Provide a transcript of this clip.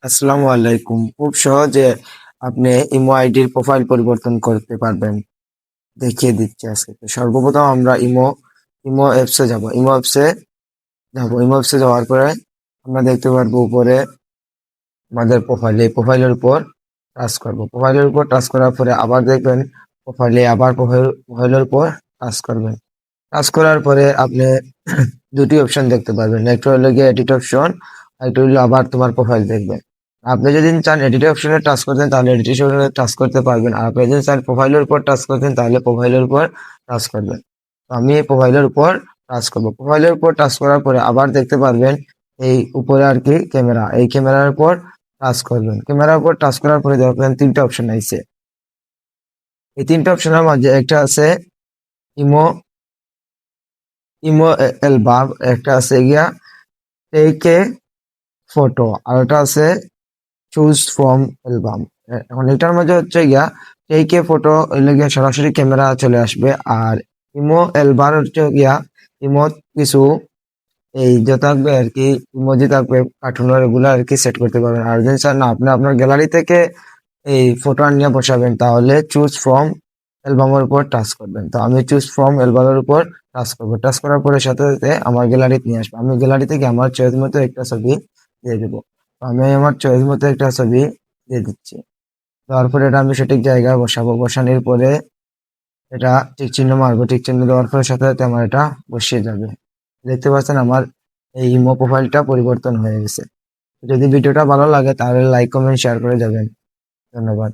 আসসালামু আলাইকুম। খুব সহজে আপনি ইমো আইডির প্রোফাইল পরিবর্তন করতে পারবেন, দেখিয়ে দিচ্ছি আজকে। তো সর্বপ্রথম আমরা ইমো অ্যাপসে যাব। ইমো অ্যাপসে যাওয়ার পরে আমরা দেখতে পারবো উপরে আমাদের প্রোফাইল। এই প্রোফাইলের উপর টাচ করব। প্রোফাইলের উপর টাচ করার পরে আবার দেখবেন প্রোফাইলের উপর টাচ করবেন। টাচ করার পরে আপনি দুটি অপশন দেখতে পারবেন, একটা হলো গিয়ে এডিট অপশন, আর একটা হলো আবার তোমার প্রোফাইল দেখবেন। আপনি যদি চান এডিট অপশনে টাচ করতেন তাহলে এডিট অপশনে টাচ করতে পারবেন, আর আপনি যদি চান প্রোফাইলের উপর টাচ করতেন তাহলে প্রোফাইলের উপর টাচ করবেন। তো আমি প্রোফাইলের উপর টাচ করব। প্রোফাইলের উপর টাচ করার পরে আবার দেখতে পারবেন এই উপরে আর কি ক্যামেরা, এই ক্যামেরার উপর টাচ করবেন। ক্যামেরার উপর টাচ করার পরে দেখবেন তিনটা অপশন আইছে। এই তিনটা অপশনের মাঝে একটা আছে ইমো ইমো অ্যালবাম, একটা আছে গিয়া টেক এ ফটো, আর ওটা আছে চুজ ফ্রম অ্যালবাম। এখন এটার মধ্যে হচ্ছে গিয়া টেক এ ফটো হইলে গিয়া সরাসরি ক্যামেরা চলে আসবে, আর ইমো অ্যালবাম হচ্ছে গিয়া ইমো কিছু এই যে থাকবে আর কি, ইমোজি থাকবে কার্টুনের, এগুলো আর কি সেট করতে পারবেন। আর যদি চান না আপনি আপনার গ্যালারি থেকে এই ফটো নিয়ে বসাবেন তাহলে চুজ ফ্রম অ্যালবামের উপর টাচ করবেন। তো আমি চুজ ফ্রম অ্যালবামের উপর টাচ করবো। টাচ করার পরে সাথে সাথে আমার গ্যালারিতে নিয়ে আসবো। আমি গ্যালারি থেকে আমার চয়েস মতো একটা ছবি দিয়ে দেবো। তো আমি আমার চয়েস মতো একটা ছবি দিয়ে দিচ্ছি। তারপরে এটা আমি সঠিক জায়গায় বসাবো। বসানোর পরে এটা টিক চিহ্ন মারবো। টিক চিহ্ন দেওয়ার পরে সাথে সাথে আমার এটা বসিয়ে যাবে। দেখতে পাচ্ছেন আমার এই ইমো প্রোফাইলটা পরিবর্তন হয়ে গেছে। যদি ভিডিওটা ভালো লাগে তাহলে লাইক কমেন্ট শেয়ার করে যাবেন। ধন্যবাদ।